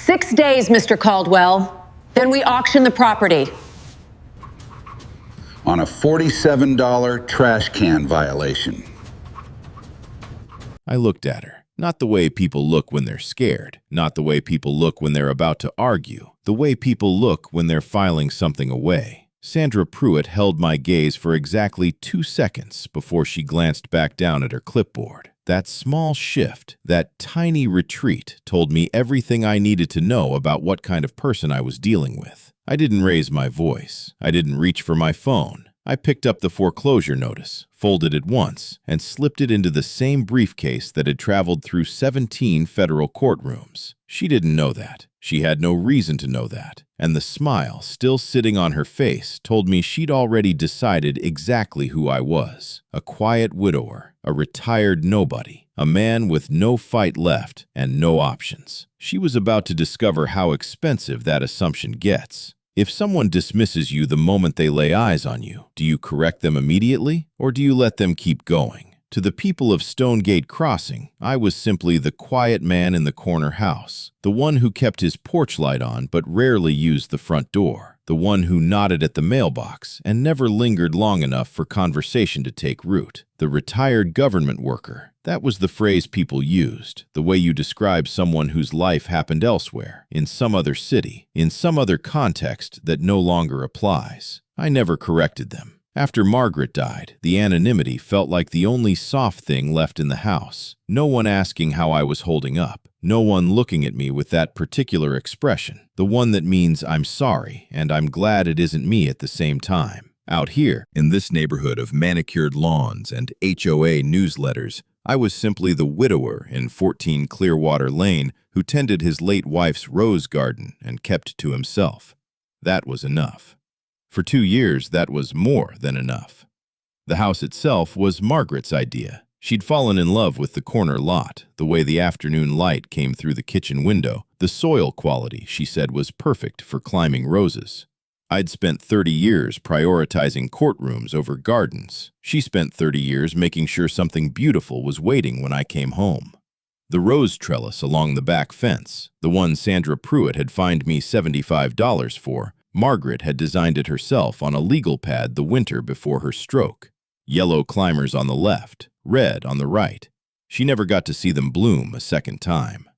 6 days, Mr. Caldwell. Then we auction the property. On a $47 trash can violation. I looked at her. Not the way people look when they're scared. Not the way people look when they're about to argue. The way people look when they're filing something away. Sandra Pruitt held my gaze for exactly 2 seconds before she glanced back down at her clipboard. That small shift, that tiny retreat, told me everything I needed to know about what kind of person I was dealing with. I didn't raise my voice. I didn't reach for my phone. I picked up the foreclosure notice, folded it once, and slipped it into the same briefcase that had traveled through 17 federal courtrooms. She didn't know that. She had no reason to know that. And the smile still sitting on her face told me she'd already decided exactly who I was. A quiet widower, a retired nobody, a man with no fight left and no options. She was about to discover how expensive that assumption gets. If someone dismisses you the moment they lay eyes on you, do you correct them immediately, or do you let them keep going? To the people of Stonegate Crossing, I was simply the quiet man in the corner house, the one who kept his porch light on but rarely used the front door, the one who nodded at the mailbox and never lingered long enough for conversation to take root, the retired government worker. That was the phrase people used, the way you describe someone whose life happened elsewhere, in some other city, in some other context that no longer applies. I never corrected them. After Margaret died, the anonymity felt like the only soft thing left in the house. No one asking how I was holding up. No one looking at me with that particular expression, the one that means I'm sorry and I'm glad it isn't me at the same time. Out here, in this neighborhood of manicured lawns and HOA newsletters, I was simply the widower in 14 Clearwater Lane who tended his late wife's rose garden and kept to himself. That was enough. For 2 years, that was more than enough. The house itself was Margaret's idea. She'd fallen in love with the corner lot, the way the afternoon light came through the kitchen window. The soil quality, she said, was perfect for climbing roses. I'd spent 30 years prioritizing courtrooms over gardens. She spent 30 years making sure something beautiful was waiting when I came home. The rose trellis along the back fence, the one Sandra Pruitt had fined me $75 for, Margaret had designed it herself on a legal pad the winter before her stroke. Yellow climbers on the left, red on the right. She never got to see them bloom a second time.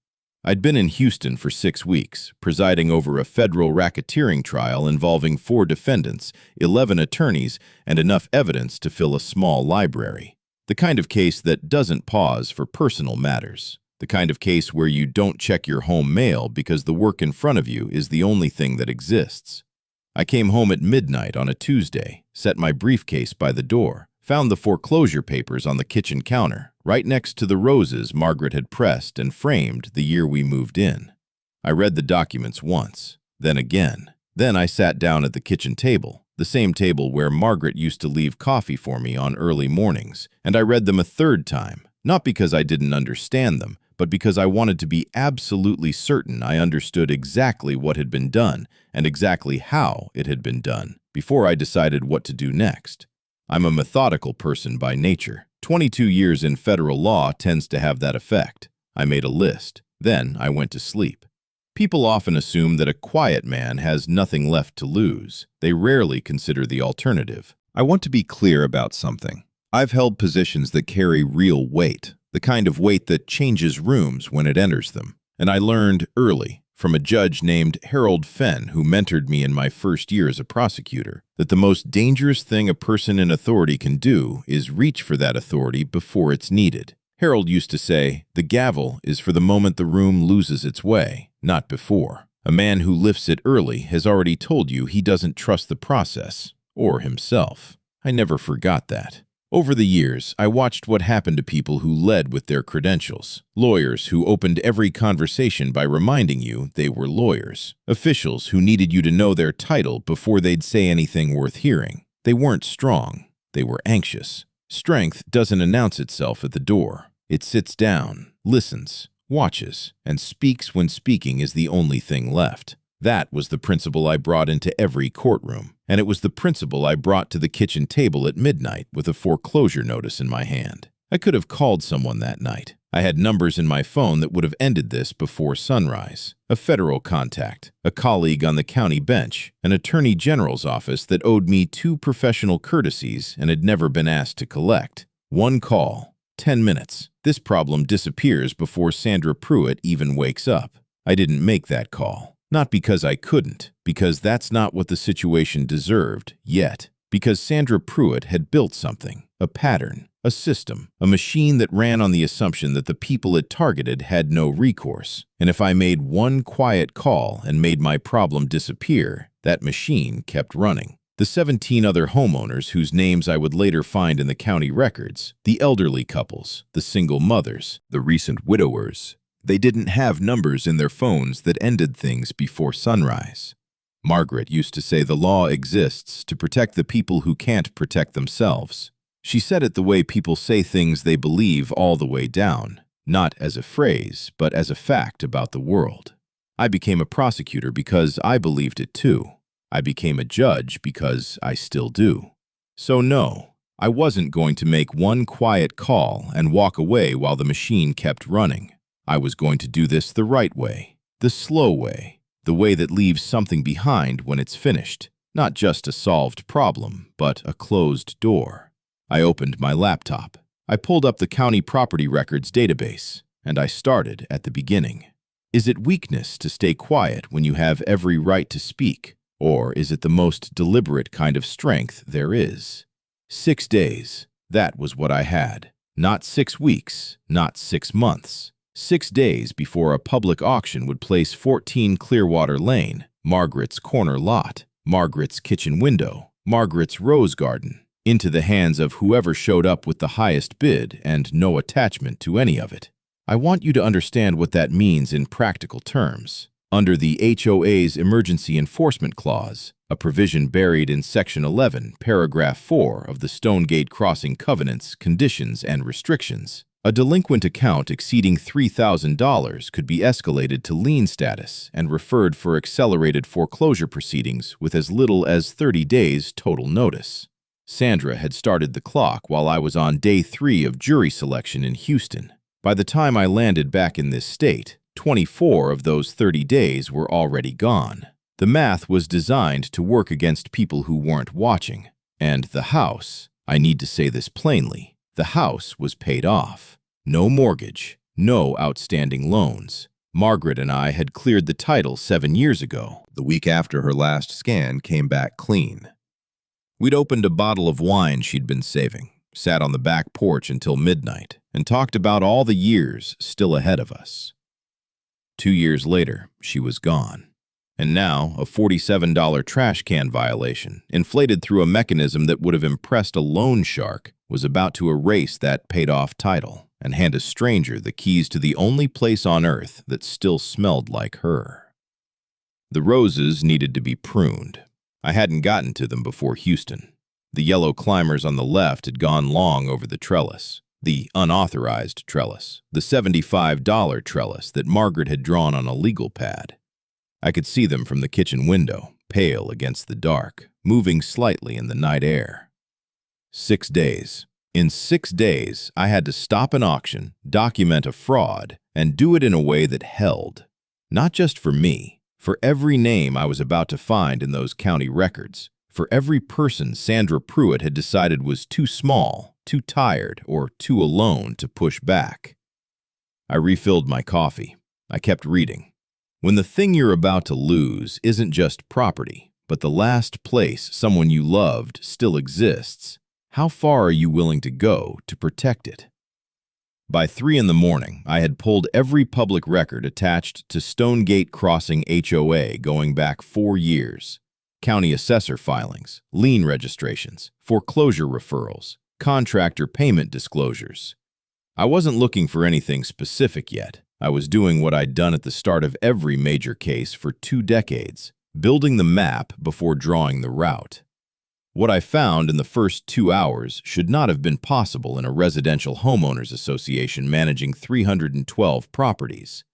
I'd been in Houston for 6 weeks, presiding over a federal racketeering trial involving 4 defendants, 11 attorneys, and enough evidence to fill a small library. The kind of case that doesn't pause for personal matters. The kind of case where you don't check your home mail because the work in front of you is the only thing that exists. I came home at midnight on a Tuesday, set my briefcase by the door, found the foreclosure papers on the kitchen counter, right next to the roses Margaret had pressed and framed the year we moved in. I read the documents once, then again. Then I sat down at the kitchen table, the same table where Margaret used to leave coffee for me on early mornings, and I read them a third time, not because I didn't understand them, but because I wanted to be absolutely certain I understood exactly what had been done and exactly how it had been done before I decided what to do next. I'm a methodical person by nature. 22 years in federal law tends to have that effect. I made a list. Then I went to sleep. People often assume that a quiet man has nothing left to lose. They rarely consider the alternative. I want to be clear about something. I've held positions that carry real weight, the kind of weight that changes rooms when it enters them. And I learned early, from a judge named Harold Fenn who mentored me in my first year as a prosecutor, that the most dangerous thing a person in authority can do is reach for that authority before it's needed. Harold used to say, the gavel is for the moment the room loses its way, not before. A man who lifts it early has already told you he doesn't trust the process, or himself. I never forgot that. Over the years, I watched what happened to people who led with their credentials. Lawyers who opened every conversation by reminding you they were lawyers. Officials who needed you to know their title before they'd say anything worth hearing. They weren't strong. They were anxious. Strength doesn't announce itself at the door. It sits down, listens, watches, and speaks when speaking is the only thing left. That was the principle I brought into every courtroom, and it was the principle I brought to the kitchen table at midnight with a foreclosure notice in my hand. I could have called someone that night. I had numbers in my phone that would have ended this before sunrise. A federal contact, a colleague on the county bench, an attorney general's office that owed me 2 professional courtesies and had never been asked to collect. 1 call, 10 minutes. This problem disappears before Sandra Pruitt even wakes up. I didn't make that call. Not because I couldn't, because that's not what the situation deserved yet. Because Sandra Pruitt had built something, a pattern, a system, a machine that ran on the assumption that the people it targeted had no recourse. And if I made 1 quiet call and made my problem disappear, that machine kept running. The 17 other homeowners whose names I would later find in the county records, the elderly couples, the single mothers, the recent widowers, they didn't have numbers in their phones that ended things before sunrise. Margaret used to say the law exists to protect the people who can't protect themselves. She said it the way people say things they believe all the way down, not as a phrase, but as a fact about the world. I became a prosecutor because I believed it too. I became a judge because I still do. So no, I wasn't going to make 1 quiet call and walk away while the machine kept running. I was going to do this the right way, the slow way. The way that leaves something behind when it's finished, not just a solved problem, but a closed door. I opened my laptop. I pulled up the county property records database, and I started at the beginning. Is it weakness to stay quiet when you have every right to speak, or is it the most deliberate kind of strength there is? 6 days, that was what I had. Not 6 weeks, not 6 months. 6 days before a public auction would place 14 Clearwater Lane, Margaret's corner lot, Margaret's kitchen window, Margaret's rose garden, into the hands of whoever showed up with the highest bid and no attachment to any of it. I want you to understand what that means in practical terms. Under the HOA's Emergency Enforcement Clause, a provision buried in Section 11, Paragraph 4 of the Stonegate Crossing Covenants, Conditions, and Restrictions, a delinquent account exceeding $3,000 could be escalated to lien status and referred for accelerated foreclosure proceedings with as little as 30 days total notice. Sandra had started the clock while I was on day 3 of jury selection in Houston. By the time I landed back in this state, 24 of those 30 days were already gone. The math was designed to work against people who weren't watching. And the house, I need to say this plainly, the house was paid off. No mortgage, no outstanding loans. Margaret and I had cleared the title 7 years ago. The week after her last scan came back clean. We'd opened a bottle of wine she'd been saving, sat on the back porch until midnight, and talked about all the years still ahead of us. 2 years later, she was gone. And now, a $47 trash can violation, inflated through a mechanism that would have impressed a loan shark, was about to erase that paid-off title and hand a stranger the keys to the only place on earth that still smelled like her. The roses needed to be pruned. I hadn't gotten to them before Houston. The yellow climbers on the left had gone long over the trellis, the unauthorized trellis, the $75 trellis that Margaret had drawn on a legal pad. I could see them from the kitchen window, pale against the dark, moving slightly in the night air. 6 days. In 6 days, I had to stop an auction, document a fraud, and do it in a way that held. Not just for me, for every name I was about to find in those county records, for every person Sandra Pruitt had decided was too small, too tired, or too alone to push back. I refilled my coffee. I kept reading. When the thing you're about to lose isn't just property, but the last place someone you loved still exists, how far are you willing to go to protect it? By 3 in the morning, I had pulled every public record attached to Stonegate Crossing HOA going back 4 years. County assessor filings, lien registrations, foreclosure referrals, contractor payment disclosures. I wasn't looking for anything specific yet. I was doing what I'd done at the start of every major case for 2 decades, building the map before drawing the route. What I found in the first 2 hours should not have been possible in a residential homeowners association managing 312 properties.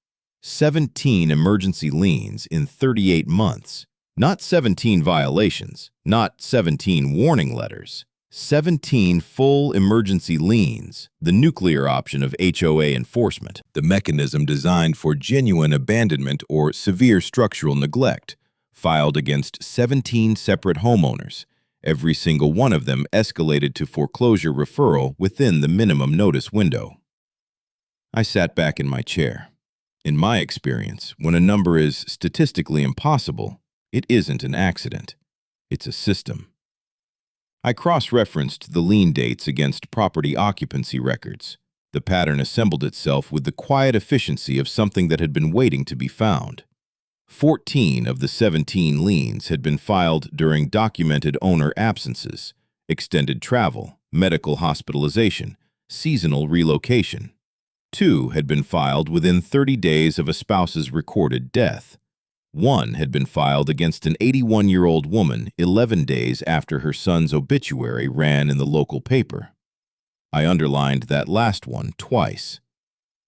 17 emergency liens in 38 months. Not 17 violations, not 17 warning letters. 17 full emergency liens, the nuclear option of HOA enforcement. The mechanism designed for genuine abandonment or severe structural neglect, filed against 17 separate homeowners, every single one of them escalated to foreclosure referral within the minimum notice window. I sat back in my chair. In my experience, when a number is statistically impossible, it isn't an accident. It's a system. I cross-referenced the lien dates against property occupancy records. The pattern assembled itself with the quiet efficiency of something that had been waiting to be found. 14 of the 17 liens had been filed during documented owner absences, extended travel, medical hospitalization, seasonal relocation. 2 had been filed within 30 days of a spouse's recorded death. 1 had been filed against an 81-year-old woman 11 days after her son's obituary ran in the local paper. I underlined that last one twice.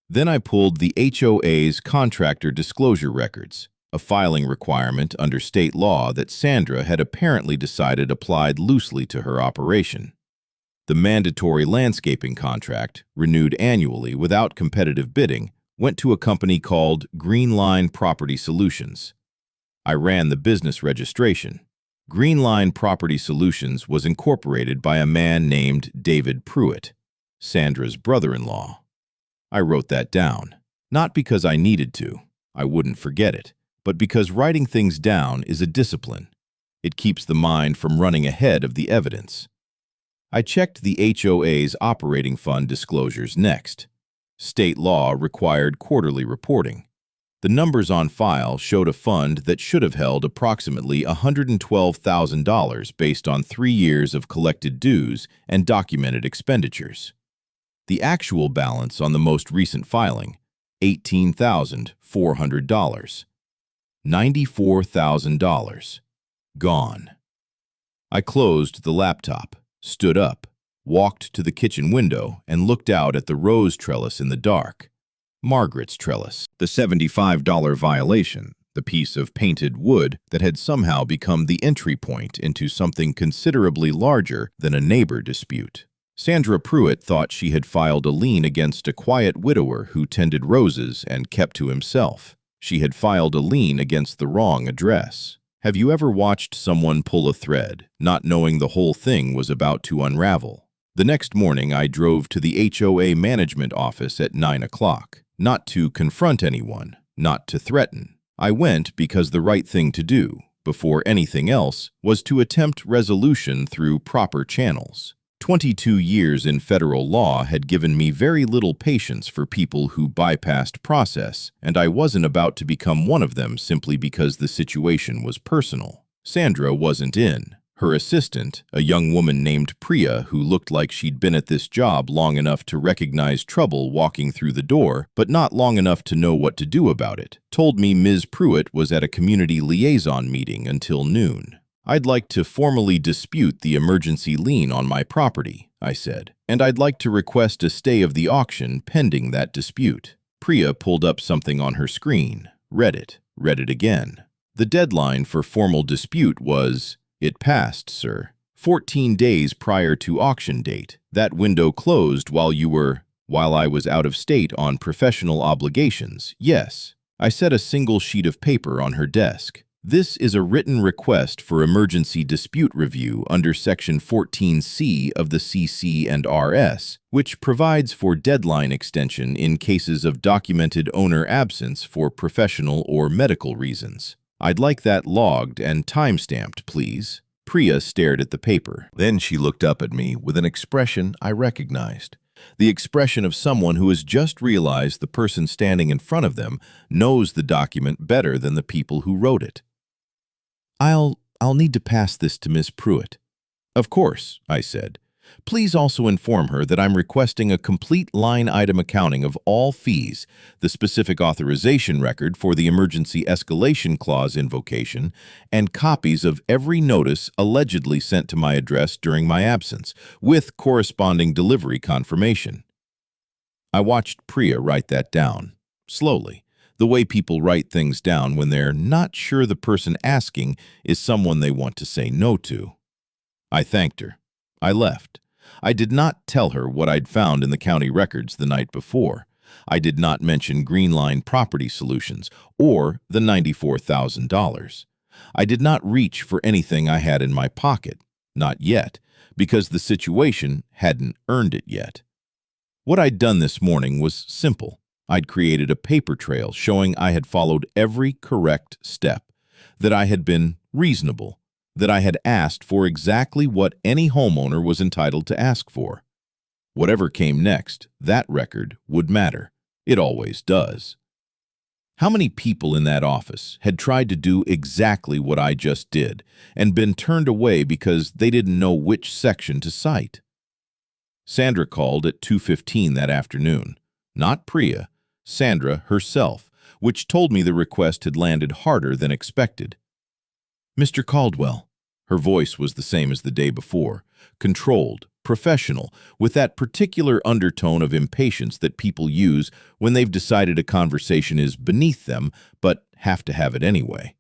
Then I pulled the HOA's contractor disclosure records, a filing requirement under state law that Sandra had apparently decided applied loosely to her operation. The mandatory landscaping contract, renewed annually without competitive bidding, went to a company called Green Line Property Solutions. I ran the business registration. Green Line Property Solutions was incorporated by a man named David Pruitt, Sandra's brother-in-law. I wrote that down, not because I needed to, I wouldn't forget it, but because writing things down is a discipline. It keeps the mind from running ahead of the evidence. I checked the HOA's operating fund disclosures next. State law required quarterly reporting. The numbers on file showed a fund that should have held approximately $112,000 based on 3 years of collected dues and documented expenditures. The actual balance on the most recent filing, $18,400. $94,000. Gone. I closed the laptop, stood up, walked to the kitchen window, and looked out at the rose trellis in the dark. Margaret's trellis, the $75 violation, the piece of painted wood that had somehow become the entry point into something considerably larger than a neighbor dispute. Sandra Pruitt thought she had filed a lien against a quiet widower who tended roses and kept to himself. She had filed a lien against the wrong address. Have you ever watched someone pull a thread, not knowing the whole thing was about to unravel? The next morning, I drove to the HOA management office at 9 o'clock. Not to confront anyone, not to threaten. I went because the right thing to do, before anything else, was to attempt resolution through proper channels. 22 years in federal law had given me very little patience for people who bypassed process, and I wasn't about to become one of them simply because the situation was personal. Sandra wasn't in. Her assistant, a young woman named Priya who looked like she'd been at this job long enough to recognize trouble walking through the door, but not long enough to know what to do about it, told me Ms. Pruitt was at a community liaison meeting until noon. I'd like to formally dispute the emergency lien on my property, I said, and I'd like to request a stay of the auction pending that dispute. Priya pulled up something on her screen, read it again. The deadline for formal dispute was, "It passed, sir. 14 days prior to auction date. That window closed while I was out of state on professional obligations, yes." I set a single sheet of paper on her desk. This is a written request for emergency dispute review under Section 14C of the CC&RS, which provides for deadline extension in cases of documented owner absence for professional or medical reasons. I'd like that logged and time-stamped, please. Priya stared at the paper. Then she looked up at me with an expression I recognized. The expression of someone who has just realized the person standing in front of them knows the document better than the people who wrote it. I'll need to pass this to Miss Pruitt." "Of course," I said. "Please also inform her that I'm requesting a complete line-item accounting of all fees, the specific authorization record for the emergency escalation clause invocation, and copies of every notice allegedly sent to my address during my absence, with corresponding delivery confirmation." I watched Priya write that down, slowly, the way people write things down when they're not sure the person asking is someone they want to say no to. I thanked her. I left. I did not tell her what I'd found in the county records the night before. I did not mention Green Line Property Solutions or the $94,000. I did not reach for anything I had in my pocket, not yet, because the situation hadn't earned it yet. What I'd done this morning was simple. I'd created a paper trail showing I had followed every correct step, that I had been reasonable, that I had asked for exactly what any homeowner was entitled to ask for. Whatever came next, that record would matter. It always does. How many people in that office had tried to do exactly what I just did and been turned away because they didn't know which section to cite? Sandra called at 2:15 that afternoon. Not Priya, Sandra herself, which told me the request had landed harder than expected. "Mr. Caldwell." Her voice was the same as the day before, controlled, professional, with that particular undertone of impatience that people use when they've decided a conversation is beneath them but have to have it anyway.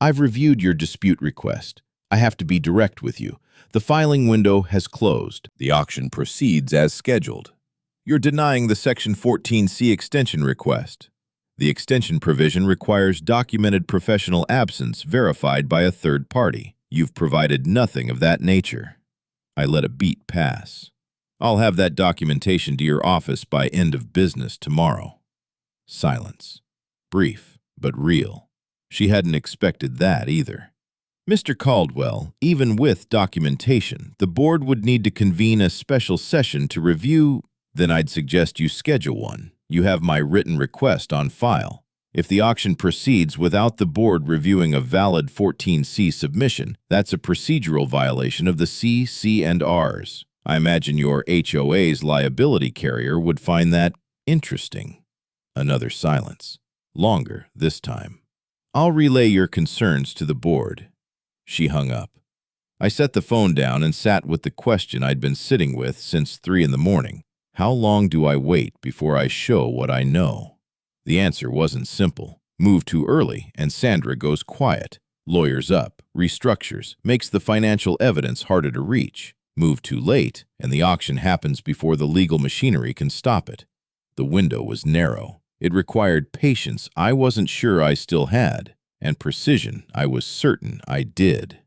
"I've reviewed your dispute request. I have to be direct with you. The filing window has closed. The auction proceeds as scheduled. You're denying the Section 14C extension request. The extension provision requires documented professional absence verified by a third party. You've provided nothing of that nature." I let a beat pass. "I'll have that documentation to your office by end of business tomorrow." Silence. Brief, but real. She hadn't expected that either. "Mr. Caldwell, even with documentation, the board would need to convene a special session to review." "Then I'd suggest you schedule one. You have my written request on file. If the auction proceeds without the board reviewing a valid 14C submission, that's a procedural violation of the C&Rs. I imagine your HOA's liability carrier would find that interesting." Another silence. Longer this time. "I'll relay your concerns to the board." She hung up. I set the phone down and sat with the question I'd been sitting with since 3 in the morning. How long do I wait before I show what I know? The answer wasn't simple. Move too early, and Sandra goes quiet. Lawyers up, restructures, makes the financial evidence harder to reach. Move too late, and the auction happens before the legal machinery can stop it. The window was narrow. It required patience I wasn't sure I still had, and precision I was certain I did.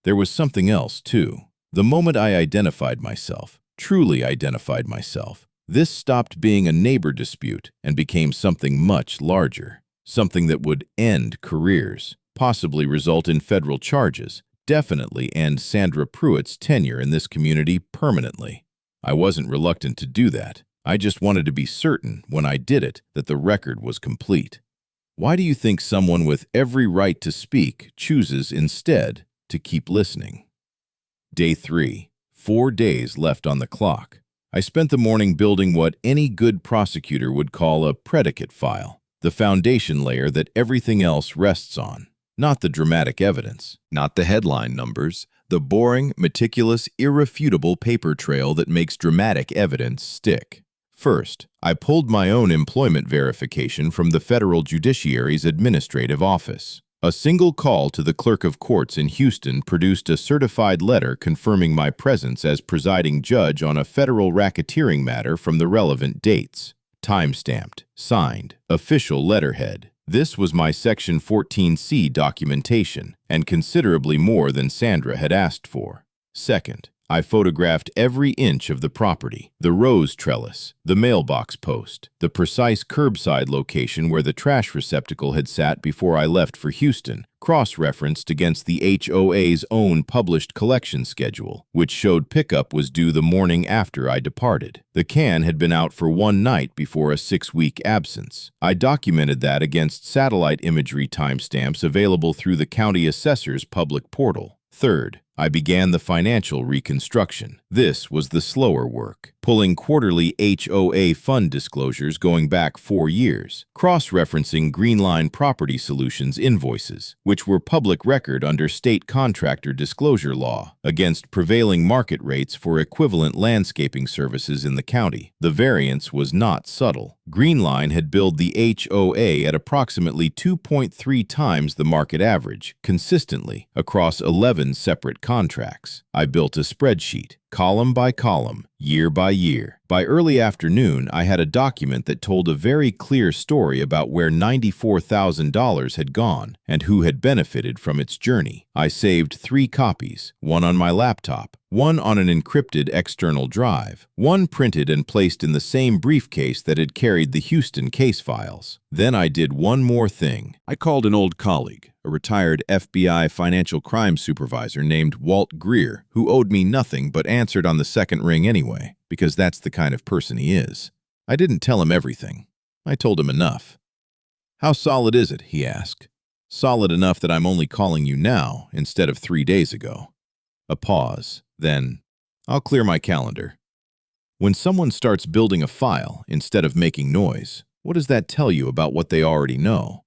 There was something else, too. The moment I identified myself, truly identified myself, this stopped being a neighbor dispute and became something much larger, something that would end careers, possibly result in federal charges, definitely end Sandra Pruitt's tenure in this community permanently. I wasn't reluctant to do that. I just wanted to be certain, when I did it, that the record was complete. Why do you think someone with every right to speak chooses instead to keep listening? Day 3. 4 days left on the clock. I spent the morning building what any good prosecutor would call a predicate file, the foundation layer that everything else rests on. Not the dramatic evidence, not the headline numbers, the boring, meticulous, irrefutable paper trail that makes dramatic evidence stick. First, I pulled my own employment verification from the federal judiciary's administrative office. A single call to the clerk of courts in Houston produced a certified letter confirming my presence as presiding judge on a federal racketeering matter from the relevant dates. Time-stamped, signed, official letterhead. This was my Section 14C documentation, and considerably more than Sandra had asked for. Second, I photographed every inch of the property, the rose trellis, the mailbox post, the precise curbside location where the trash receptacle had sat before I left for Houston, cross-referenced against the HOA's own published collection schedule, which showed pickup was due the morning after I departed. The can had been out for 1 night before a 6-week absence. I documented that against satellite imagery timestamps available through the county assessor's public portal. Third, I began the financial reconstruction. This was the slower work, pulling quarterly HOA fund disclosures going back 4 years, cross-referencing Green Line Property Solutions invoices, which were public record under state contractor disclosure law, against prevailing market rates for equivalent landscaping services in the county. The variance was not subtle. Green Line had billed the HOA at approximately 2.3 times the market average, consistently, across 11 separate contracts. I built a spreadsheet, column by column, year by year. By early afternoon, I had a document that told a very clear story about where $94,000 had gone and who had benefited from its journey. I saved 3 copies, one on my laptop, one on an encrypted external drive, one printed and placed in the same briefcase that had carried the Houston case files. Then I did one more thing. I called an old colleague, a retired FBI financial crime supervisor named Walt Greer, who owed me nothing but answered on the second ring anyway, because that's the kind of person he is. I didn't tell him everything. I told him enough. "How solid is it?" he asked. "Solid enough that I'm only calling you now instead of 3 days ago." A pause. Then, "I'll clear my calendar." When someone starts building a file instead of making noise, what does that tell you about what they already know?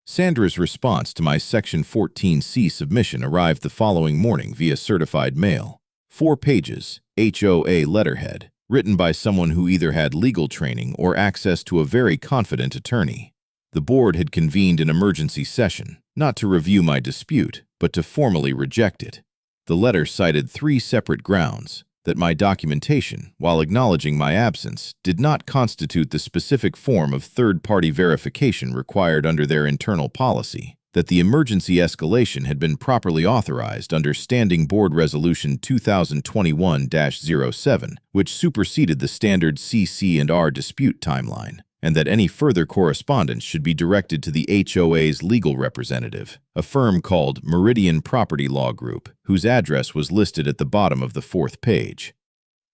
Sandra's response to my Section 14C submission arrived the following morning via certified mail. 4 pages, HOA letterhead, written by someone who either had legal training or access to a very confident attorney. The board had convened an emergency session, not to review my dispute, but to formally reject it. The letter cited 3 separate grounds: that my documentation, while acknowledging my absence, did not constitute the specific form of third-party verification required under their internal policy, that the emergency escalation had been properly authorized under Standing Board Resolution 2021-07, which superseded the standard CC&R dispute timeline, and that any further correspondence should be directed to the HOA's legal representative, a firm called Meridian Property Law Group, whose address was listed at the bottom of the 4th page.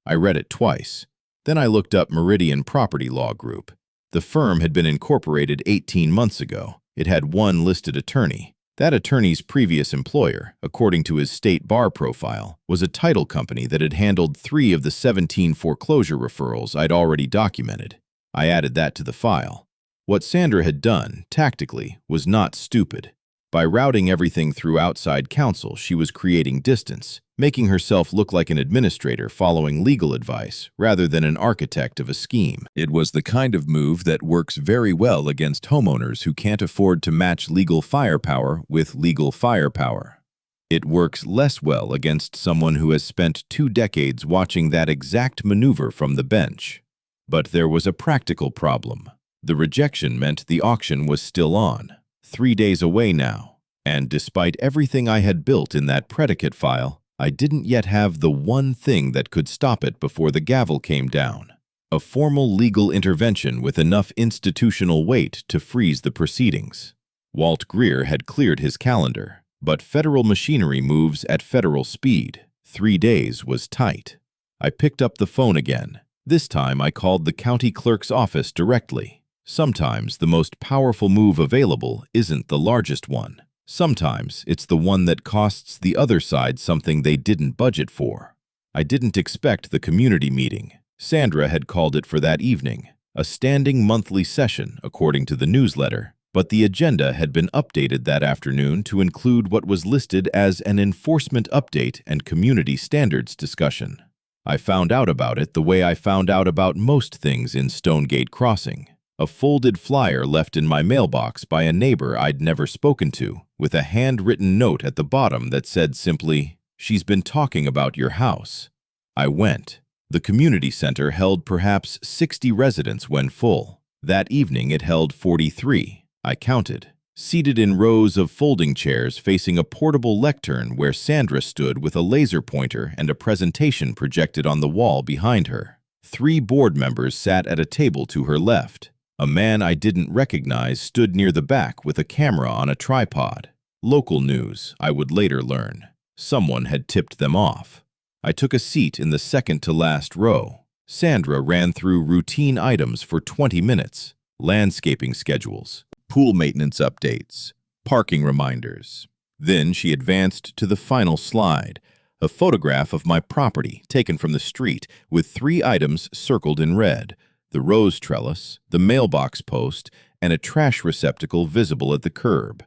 I read it twice. Then I looked up Meridian Property Law Group. The firm had been incorporated 18 months ago. It had 1 listed attorney. That attorney's previous employer, according to his state bar profile, was a title company that had handled 3 of the 17 foreclosure referrals I'd already documented. I added that to the file. What Sandra had done, tactically, was not stupid. By routing everything through outside counsel, she was creating distance, making herself look like an administrator following legal advice rather than an architect of a scheme. It was the kind of move that works very well against homeowners who can't afford to match legal firepower with legal firepower. It works less well against someone who has spent 2 decades watching that exact maneuver from the bench. But there was a practical problem. The rejection meant the auction was still on, 3 days away now, and despite everything I had built in that predicate file, I didn't yet have the one thing that could stop it before the gavel came down: a formal legal intervention with enough institutional weight to freeze the proceedings. Walt Greer had cleared his calendar, but federal machinery moves at federal speed. 3 days was tight. I picked up the phone again. This time I called the county clerk's office directly. Sometimes the most powerful move available isn't the largest one. Sometimes it's the one that costs the other side something they didn't budget for. I didn't expect the community meeting. Sandra had called it for that evening, a standing monthly session according to the newsletter, but the agenda had been updated that afternoon to include what was listed as an enforcement update and community standards discussion. I found out about it the way I found out about most things in Stonegate Crossing. A folded flyer left in my mailbox by a neighbor I'd never spoken to, with a handwritten note at the bottom that said simply, "She's been talking about your house." I went. The community center held perhaps 60 residents when full. That evening it held 43. I counted. Seated in rows of folding chairs facing a portable lectern where Sandra stood with a laser pointer and a presentation projected on the wall behind her. 3 board members sat at a table to her left. A man I didn't recognize stood near the back with a camera on a tripod. Local news, I would later learn. Someone had tipped them off. I took a seat in the second-to-last row. Sandra ran through routine items for 20 minutes. Landscaping schedules, pool maintenance updates, parking reminders. Then she advanced to the final slide, a photograph of my property taken from the street with 3 items circled in red: the rose trellis, the mailbox post, and a trash receptacle visible at the curb.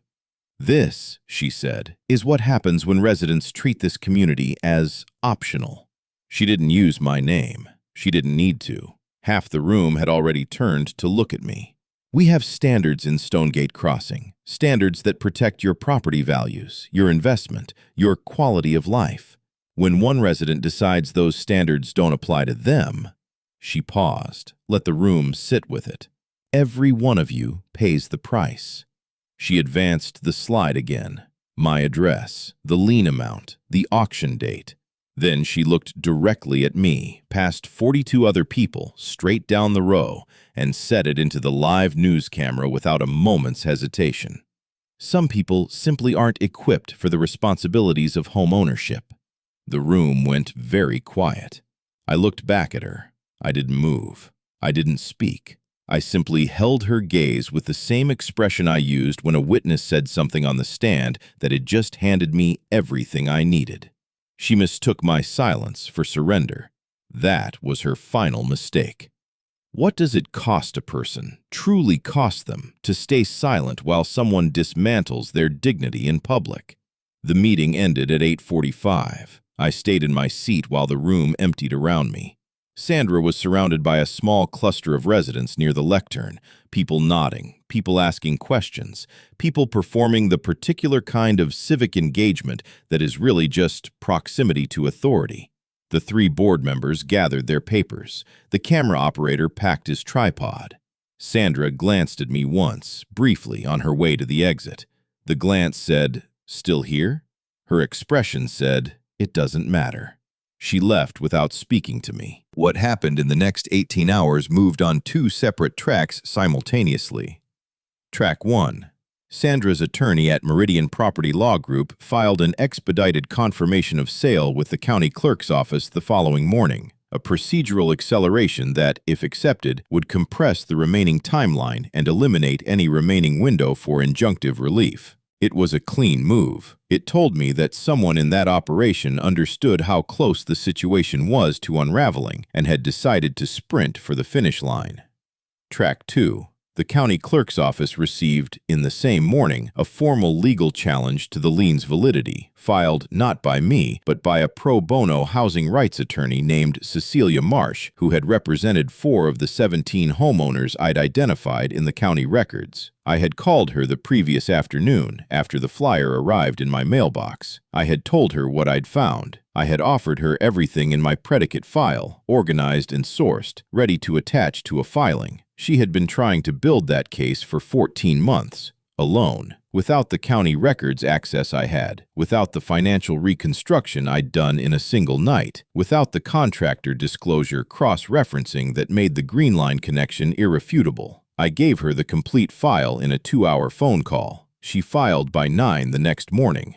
"This," she said, "is what happens when residents treat this community as optional." She didn't use my name. She didn't need to. Half the room had already turned to look at me. We have standards in Stonegate Crossing, standards that protect your property values, your investment, your quality of life. When one resident decides those standards don't apply to them, she paused, let the room sit with it. Every one of you pays the price. She advanced the slide again. My address, the lien amount, the auction date. Then she looked directly at me, past 42 other people, straight down the row, and set it into the live news camera without a moment's hesitation. Some people simply aren't equipped for the responsibilities of home ownership. The room went very quiet. I looked back at her. I didn't move. I didn't speak. I simply held her gaze with the same expression I used when a witness said something on the stand that had just handed me everything I needed. She mistook my silence for surrender. That was her final mistake. What does it cost a person, truly cost them, to stay silent while someone dismantles their dignity in public? The meeting ended at 8:45. I stayed in my seat while the room emptied around me. Sandra was surrounded by a small cluster of residents near the lectern, people nodding, people asking questions, people performing the particular kind of civic engagement that is really just proximity to authority. The 3 board members gathered their papers. The camera operator packed his tripod. Sandra glanced at me once, briefly, on her way to the exit. The glance said, "Still here?" Her expression said, "It doesn't matter." She left without speaking to me. What happened in the next 18 hours moved on 2 separate tracks simultaneously. Track 1. Sandra's attorney at Meridian Property Law Group filed an expedited confirmation of sale with the county clerk's office the following morning, a procedural acceleration that, if accepted, would compress the remaining timeline and eliminate any remaining window for injunctive relief. It was a clean move. It told me that someone in that operation understood how close the situation was to unraveling and had decided to sprint for the finish line. Track 2. The county clerk's office received, in the same morning, a formal legal challenge to the lien's validity, filed not by me, but by a pro bono housing rights attorney named Cecilia Marsh, who had represented 4 of the 17 homeowners I'd identified in the county records. I had called her the previous afternoon, after the flyer arrived in my mailbox. I had told her what I'd found. I had offered her everything in my predicate file, organized and sourced, ready to attach to a filing. She had been trying to build that case for 14 months, alone, without the county records access I had, without the financial reconstruction I'd done in a single night, without the contractor disclosure cross-referencing that made the Green Line connection irrefutable. I gave her the complete file in a 2-hour phone call. She filed by 9 the next morning.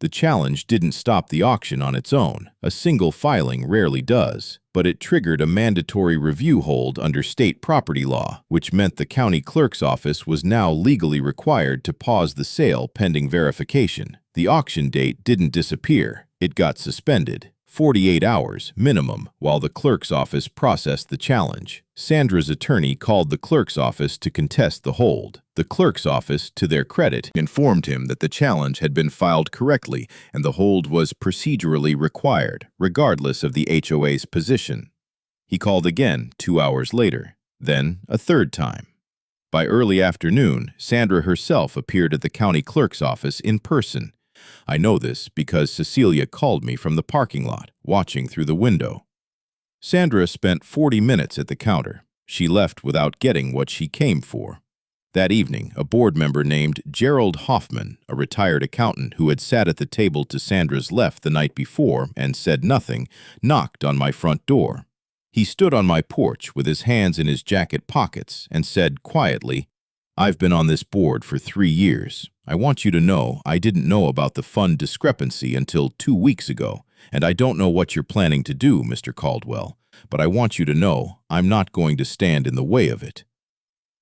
The challenge didn't stop the auction on its own. A single filing rarely does, but it triggered a mandatory review hold under state property law, which meant the county clerk's office was now legally required to pause the sale pending verification. The auction date didn't disappear. It got suspended. 48 hours, minimum, while the clerk's office processed the challenge. Sandra's attorney called the clerk's office to contest the hold. The clerk's office, to their credit, informed him that the challenge had been filed correctly and the hold was procedurally required, regardless of the HOA's position. He called again 2 hours later, then a third time. By early afternoon, Sandra herself appeared at the county clerk's office in person. I know this because Cecilia called me from the parking lot, watching through the window. Sandra spent 40 minutes at the counter. She left without getting what she came for. That evening, a board member named Gerald Hoffman, a retired accountant who had sat at the table to Sandra's left the night before and said nothing, knocked on my front door. He stood on my porch with his hands in his jacket pockets and said quietly, "I've been on this board for 3 years. I want you to know I didn't know about the fund discrepancy until 2 weeks ago, and I don't know what you're planning to do, Mr. Caldwell, but I want you to know I'm not going to stand in the way of it."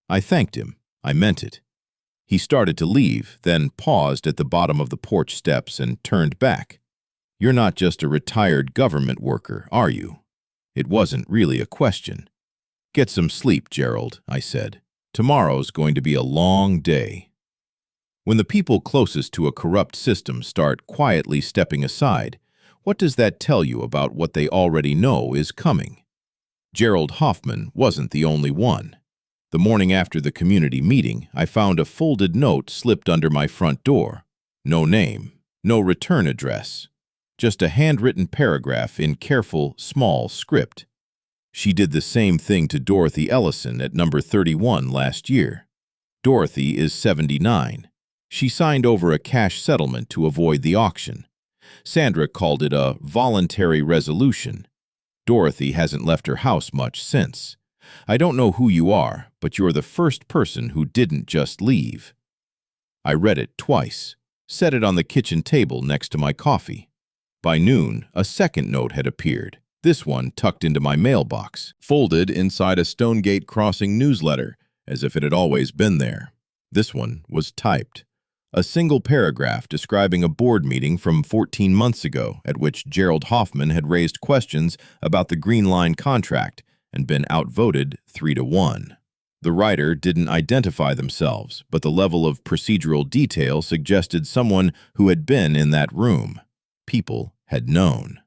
I thanked him. I meant it. He started to leave, then paused at the bottom of the porch steps and turned back. "You're not just a retired government worker, are you?" It wasn't really a question. "Get some sleep, Gerald," I said. "Tomorrow's going to be a long day." When the people closest to a corrupt system start quietly stepping aside, what does that tell you about what they already know is coming? Gerald Hoffman wasn't the only one. The morning after the community meeting, I found a folded note slipped under my front door. No name, no return address, just a handwritten paragraph in careful, small script. She did the same thing to Dorothy Ellison at number 31 last year. Dorothy is 79. She signed over a cash settlement to avoid the auction. Sandra called it a voluntary resolution. Dorothy hasn't left her house much since. I don't know who you are, but you're the first person who didn't just leave. I read it twice, set it on the kitchen table next to my coffee. By noon, a second note had appeared, this one tucked into my mailbox, folded inside a Stonegate Crossing newsletter, as if it had always been there. This one was typed. A single paragraph describing a board meeting from 14 months ago at which Gerald Hoffman had raised questions about the Green Line contract and been outvoted 3-1. The writer didn't identify themselves, but the level of procedural detail suggested someone who had been in that room. People had known,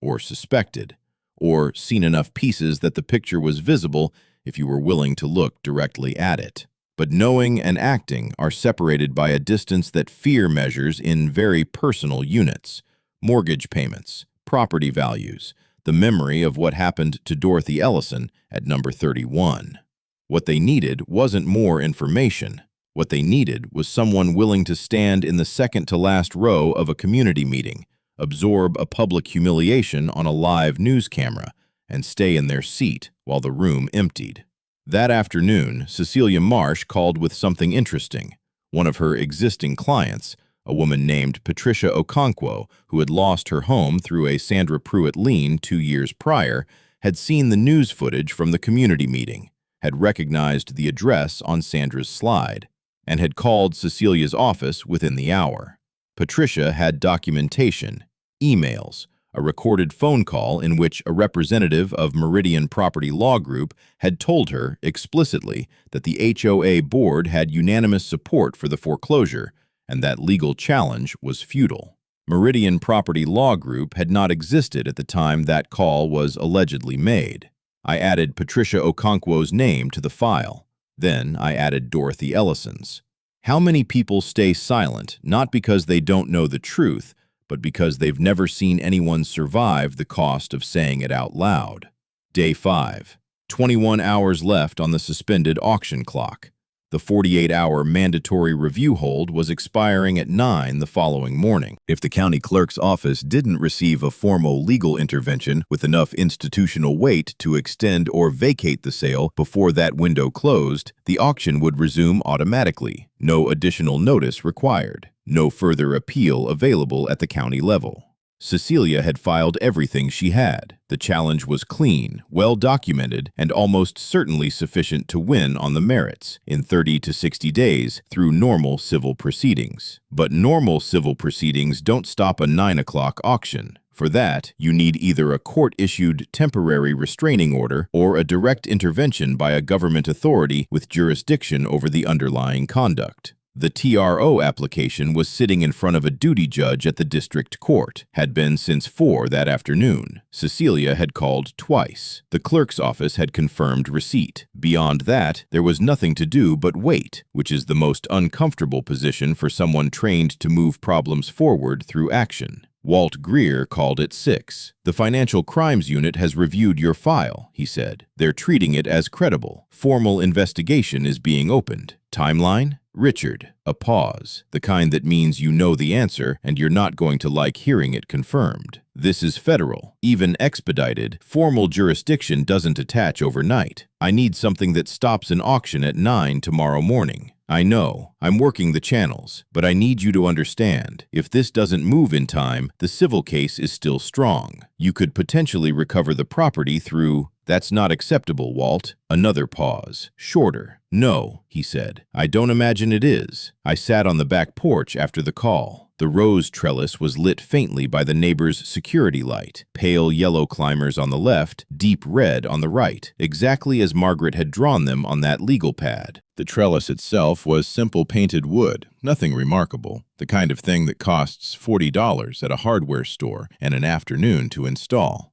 or suspected, or seen enough pieces that the picture was visible if you were willing to look directly at it. But knowing and acting are separated by a distance that fear measures in very personal units. Mortgage payments, property values, the memory of what happened to Dorothy Ellison at number 31. What they needed wasn't more information. What they needed was someone willing to stand in the second-to-last row of a community meeting, absorb a public humiliation on a live news camera, and stay in their seat while the room emptied. That afternoon, Cecilia Marsh called with something interesting. One of her existing clients, a woman named Patricia Okonkwo, who had lost her home through a Sandra Pruitt lien 2 years prior, had seen the news footage from the community meeting, had recognized the address on Sandra's slide, and had called Cecilia's office within the hour. Patricia had documentation, emails, a recorded phone call in which a representative of Meridian Property Law Group had told her explicitly that the HOA board had unanimous support for the foreclosure and that legal challenge was futile. Meridian Property Law Group had not existed at the time that call was allegedly made. I added Patricia Okonkwo's name to the file. Then I added Dorothy Ellison's. How many people stay silent, not because they don't know the truth, but because they've never seen anyone survive the cost of saying it out loud? Day 5. 21 hours left on the suspended auction clock. The 48-hour mandatory review hold was expiring at 9 the following morning. If the county clerk's office didn't receive a formal legal intervention with enough institutional weight to extend or vacate the sale before that window closed, the auction would resume automatically. No additional notice required. No further appeal available at the county level. Cecilia had filed everything she had. The challenge was clean, well documented, and almost certainly sufficient to win on the merits in 30 to 60 days through normal civil proceedings. But normal civil proceedings don't stop a 9 o'clock auction. For that, you need either a court-issued temporary restraining order or a direct intervention by a government authority with jurisdiction over the underlying conduct. The TRO application was sitting in front of a duty judge at the district court, had been since 4 that afternoon. Cecilia had called twice. The clerk's office had confirmed receipt. Beyond that, there was nothing to do but wait, which is the most uncomfortable position for someone trained to move problems forward through action. Walt Greer called at 6. The Financial Crimes Unit has reviewed your file, he said. They're treating it as credible. Formal investigation is being opened. Timeline? Richard, a pause, the kind that means you know the answer and you're not going to like hearing it confirmed. This is federal. Even expedited, formal jurisdiction doesn't attach overnight. I need something that stops an auction at 9 tomorrow morning. I know, I'm working the channels, but I need you to understand, if this doesn't move in time, the civil case is still strong. You could potentially recover the property through... That's not acceptable, Walt. Another pause. Shorter. No, he said. I don't imagine it is. I sat on the back porch after the call. The rose trellis was lit faintly by the neighbor's security light. Pale yellow climbers on the left, deep red on the right, exactly as Margaret had drawn them on that legal pad. The trellis itself was simple painted wood, nothing remarkable, the kind of thing that costs $40 at a hardware store and an afternoon to install.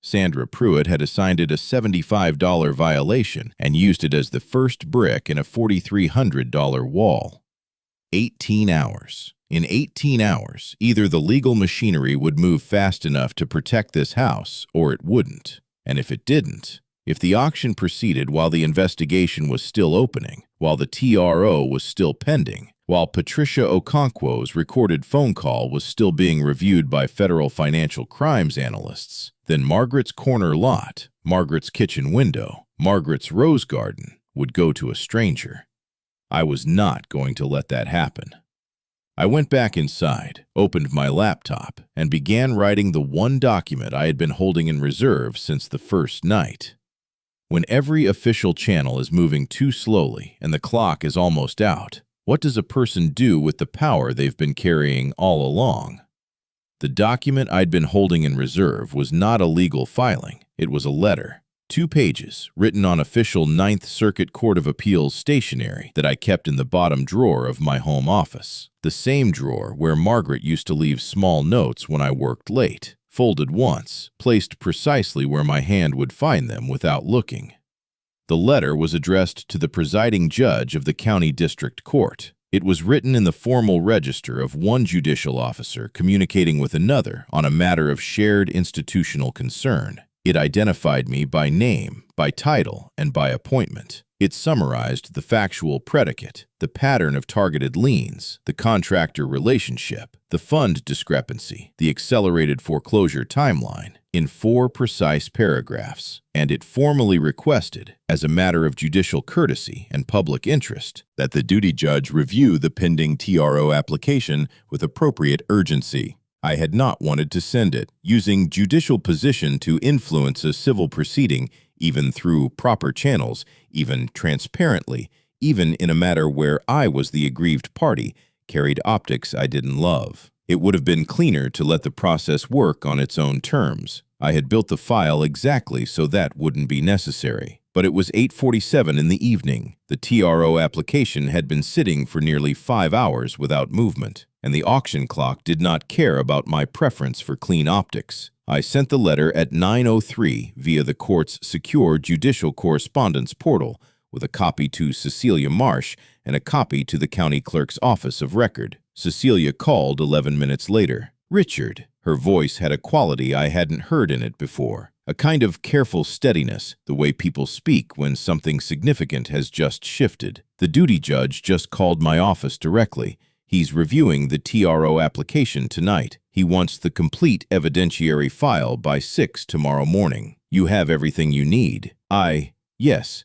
Sandra Pruitt had assigned it a $75 violation and used it as the first brick in a $4,300 wall. 18 hours. In 18 hours, either the legal machinery would move fast enough to protect this house, or it wouldn't. And if it didn't, if the auction proceeded while the investigation was still opening, while the TRO was still pending, while Patricia Okonkwo's recorded phone call was still being reviewed by federal financial crimes analysts, then Margaret's corner lot, Margaret's kitchen window, Margaret's rose garden would go to a stranger. I was not going to let that happen. I went back inside, opened my laptop, and began writing the one document I had been holding in reserve since the first night. When every official channel is moving too slowly and the clock is almost out, what does a person do with the power they've been carrying all along? The document I'd been holding in reserve was not a legal filing. It was a letter. 2 pages, written on official Ninth Circuit Court of Appeals stationery that I kept in the bottom drawer of my home office, the same drawer where Margaret used to leave small notes when I worked late, folded once, placed precisely where my hand would find them without looking. The letter was addressed to the presiding judge of the county district court. It was written in the formal register of one judicial officer communicating with another on a matter of shared institutional concern. It identified me by name, by title, and by appointment. It summarized the factual predicate, the pattern of targeted liens, the contractor relationship, the fund discrepancy, the accelerated foreclosure timeline, in 4 precise paragraphs, and it formally requested, as a matter of judicial courtesy and public interest, that the duty judge review the pending TRO application with appropriate urgency. I had not wanted to send it, using judicial position to influence a civil proceeding, even through proper channels, even transparently, even in a matter where I was the aggrieved party, carried optics I didn't love. It would have been cleaner to let the process work on its own terms. I had built the file exactly so that wouldn't be necessary. But it was 8:47 in the evening. The TRO application had been sitting for nearly 5 hours without movement, and the auction clock did not care about my preference for clean optics. I sent the letter at 9:03 via the court's secure judicial correspondence portal, with a copy to Cecilia Marsh and a copy to the county clerk's office of record. Cecilia called 11 minutes later. "Richard." Her voice had a quality I hadn't heard in it before. A kind of careful steadiness, the way people speak when something significant has just shifted. "The duty judge just called my office directly. He's reviewing the TRO application tonight. He wants the complete evidentiary file by 6 tomorrow morning. You have everything you need." Yes,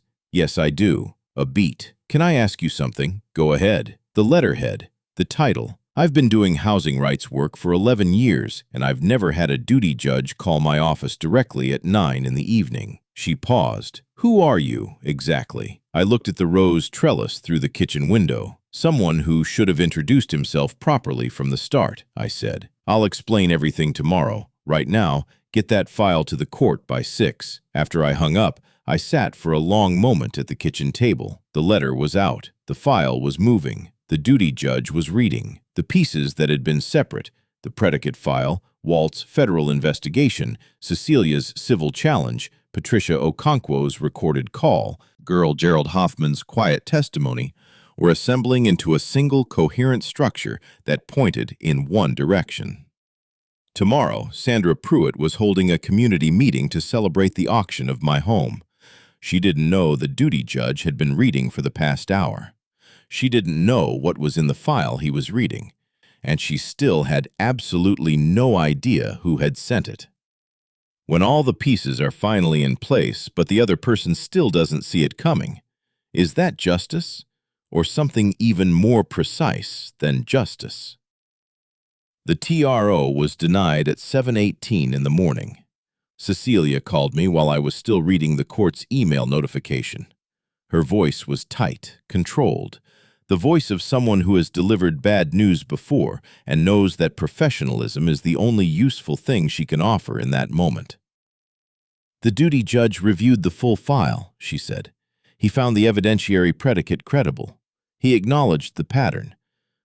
I do. A beat. "Can I ask you something?" "Go ahead." "The letterhead. The title. I've been doing housing rights work for 11 years, and I've never had a duty judge call my office directly at 9 in the evening." She paused. "Who are you, exactly?" I looked at the rose trellis through the kitchen window. "Someone who should have introduced himself properly from the start," I said. "I'll explain everything tomorrow. Right now, get that file to the court by 6. After I hung up, I sat for a long moment at the kitchen table. The letter was out. The file was moving. The duty judge was reading. The pieces that had been separate, the predicate file, Walt's federal investigation, Cecilia's civil challenge, Patricia Okonkwo's recorded call, girl Gerald Hoffman's quiet testimony, were assembling into a single coherent structure that pointed in one direction. Tomorrow, Sandra Pruitt was holding a community meeting to celebrate the auction of my home. She didn't know the duty judge had been reading for the past hour. She didn't know what was in the file he was reading, and she still had absolutely no idea who had sent it. When all the pieces are finally in place, but the other person still doesn't see it coming, is that justice, or something even more precise than justice? The TRO was denied at 7:18 in the morning. Cecilia called me while I was still reading the court's email notification. Her voice was tight, controlled, the voice of someone who has delivered bad news before and knows that professionalism is the only useful thing she can offer in that moment. "The duty judge reviewed the full file," she said. "He found the evidentiary predicate credible. He acknowledged the pattern,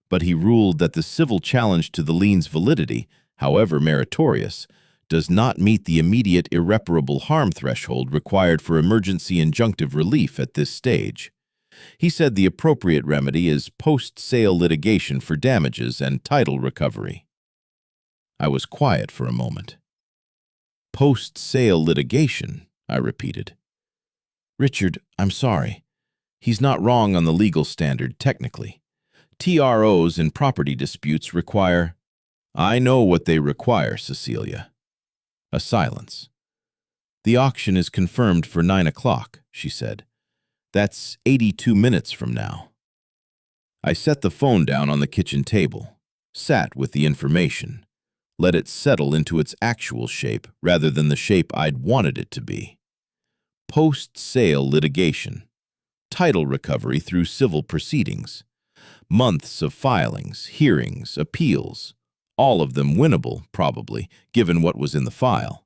but he ruled that the civil challenge to the lien's validity, however meritorious, does not meet the immediate irreparable harm threshold required for emergency injunctive relief at this stage. He said the appropriate remedy is post-sale litigation for damages and title recovery. I was quiet for a moment. Post-sale litigation, I repeated. Richard, I'm sorry. He's not wrong on the legal standard technically. TROs in property disputes require— I know what they require, Cecilia. A silence. The auction is confirmed for 9 o'clock, she said. That's 82 minutes from now. I set the phone down on the kitchen table, sat with the information, let it settle into its actual shape rather than the shape I'd wanted it to be. Post-sale litigation, title recovery through civil proceedings, months of filings, hearings, appeals, all of them winnable, probably, given what was in the file,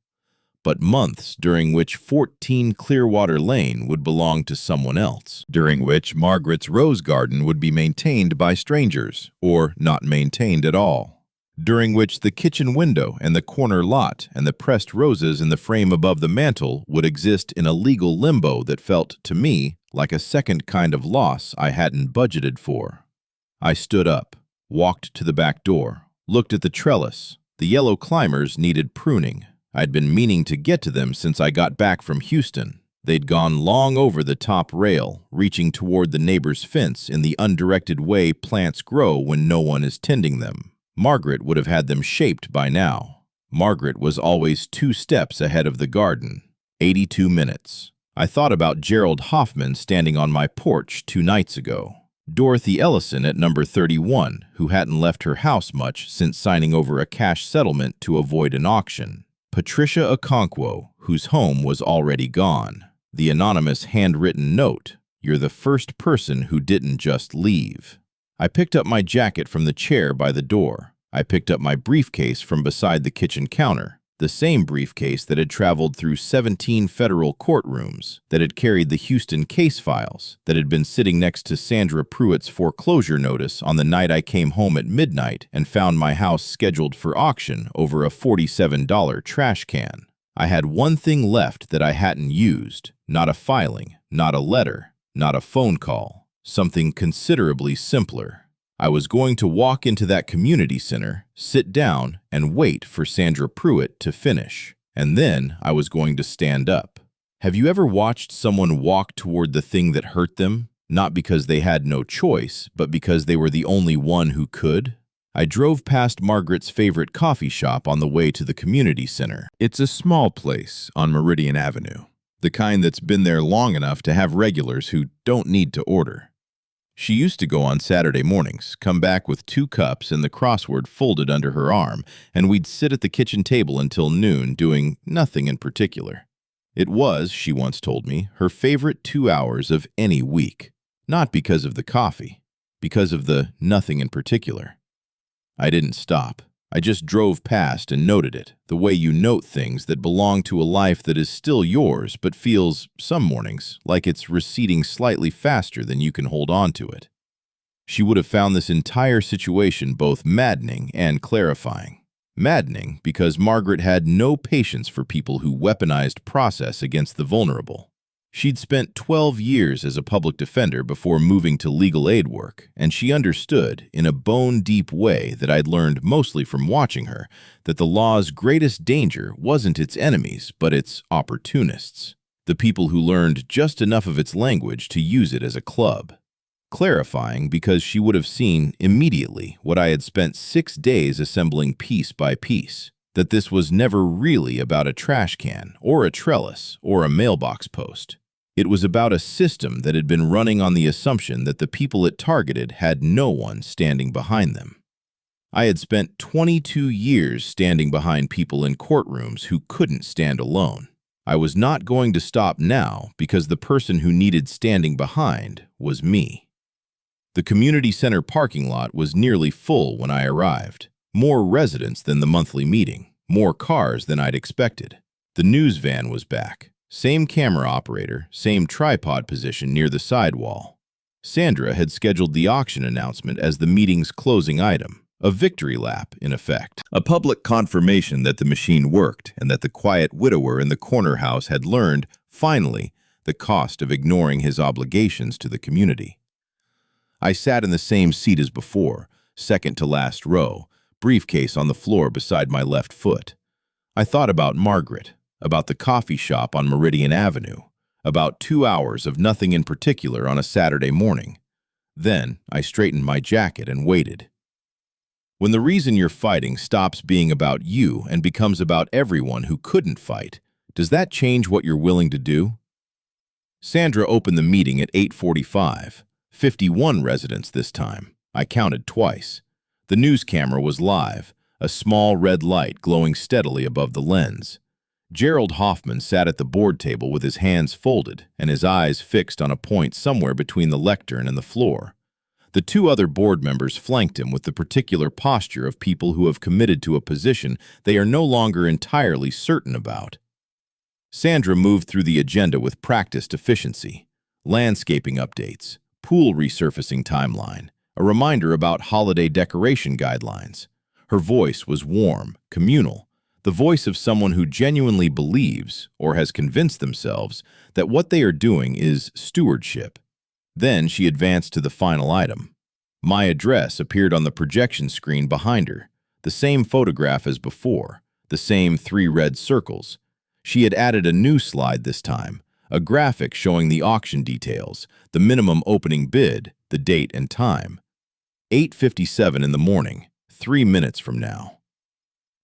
but months during which 14 Clearwater Lane would belong to someone else, during which Margaret's rose garden would be maintained by strangers, or not maintained at all, during which the kitchen window and the corner lot and the pressed roses in the frame above the mantel would exist in a legal limbo that felt, to me, like a second kind of loss I hadn't budgeted for. I stood up, walked to the back door, looked at the trellis. The yellow climbers needed pruning. I'd been meaning to get to them since I got back from Houston. They'd gone long over the top rail, reaching toward the neighbor's fence in the undirected way plants grow when no one is tending them. Margaret would have had them shaped by now. Margaret was always 2 steps ahead of the garden. 82 minutes. I thought about Gerald Hoffman standing on my porch 2 nights ago. Dorothy Ellison at number 31, who hadn't left her house much since signing over a cash settlement to avoid an auction. Patricia Okonkwo, whose home was already gone. The anonymous handwritten note, "You're the first person who didn't just leave." I picked up my jacket from the chair by the door. I picked up my briefcase from beside the kitchen counter. The same briefcase that had traveled through 17 federal courtrooms, that had carried the Houston case files, that had been sitting next to Sandra Pruitt's foreclosure notice on the night I came home at midnight and found my house scheduled for auction over a $47 trash can. I had one thing left that I hadn't used, not a filing, not a letter, not a phone call, something considerably simpler. I was going to walk into that community center, sit down, and wait for Sandra Pruitt to finish. And then I was going to stand up. Have you ever watched someone walk toward the thing that hurt them? Not because they had no choice, but because they were the only one who could? I drove past Margaret's favorite coffee shop on the way to the community center. It's a small place on Meridian Avenue, the kind that's been there long enough to have regulars who don't need to order. She used to go on Saturday mornings, come back with 2 cups and the crossword folded under her arm, and we'd sit at the kitchen table until noon doing nothing in particular. It was, she once told me, her favorite 2 hours of any week. Not because of the coffee, because of the nothing in particular. I didn't stop. I just drove past and noted it, the way you note things that belong to a life that is still yours but feels, some mornings, like it's receding slightly faster than you can hold on to it. She would have found this entire situation both maddening and clarifying. Maddening because Margaret had no patience for people who weaponized process against the vulnerable. She'd spent 12 years as a public defender before moving to legal aid work, and she understood, in a bone-deep way that I'd learned mostly from watching her, that the law's greatest danger wasn't its enemies, but its opportunists, the people who learned just enough of its language to use it as a club. Clarifying because she would have seen immediately what I had spent 6 days assembling piece by piece, that this was never really about a trash can, or a trellis, or a mailbox post. It was about a system that had been running on the assumption that the people it targeted had no one standing behind them. I had spent 22 years standing behind people in courtrooms who couldn't stand alone. I was not going to stop now because the person who needed standing behind was me. The community center parking lot was nearly full when I arrived. More residents than the monthly meeting, more cars than I'd expected. The news van was back. Same camera operator, same tripod position near the sidewall. Sandra had scheduled the auction announcement as the meeting's closing item. A victory lap, in effect. A public confirmation that the machine worked and that the quiet widower in the corner house had learned, finally, the cost of ignoring his obligations to the community. I sat in the same seat as before, second to last row, briefcase on the floor beside my left foot. I thought about Margaret, about the coffee shop on Meridian Avenue, about 2 hours of nothing in particular on a Saturday morning. Then I straightened my jacket and waited. When the reason you're fighting stops being about you and becomes about everyone who couldn't fight, does that change what you're willing to do? Sandra opened the meeting at 8:45. 51 residents this time. I counted twice. The news camera was live, a small red light glowing steadily above the lens. Gerald Hoffman sat at the board table with his hands folded and his eyes fixed on a point somewhere between the lectern and the floor. The 2 other board members flanked him with the particular posture of people who have committed to a position they are no longer entirely certain about. Sandra moved through the agenda with practiced efficiency. Landscaping updates, pool resurfacing timeline, a reminder about holiday decoration guidelines. Her voice was warm, communal, the voice of someone who genuinely believes, or has convinced themselves, that what they are doing is stewardship. Then she advanced to the final item. My address appeared on the projection screen behind her, the same photograph as before, the same 3 red circles. She had added a new slide this time, a graphic showing the auction details, the minimum opening bid, the date and time. 8:57 in the morning, 3 minutes from now.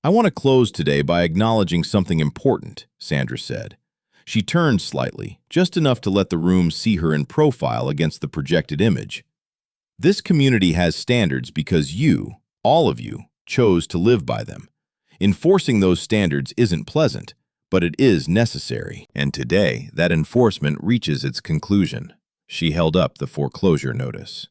I want to close today by acknowledging something important, Sandra said. She turned slightly, just enough to let the room see her in profile against the projected image. This community has standards because you, all of you, chose to live by them. Enforcing those standards isn't pleasant, but it is necessary. And today, that enforcement reaches its conclusion. She held up the foreclosure notice.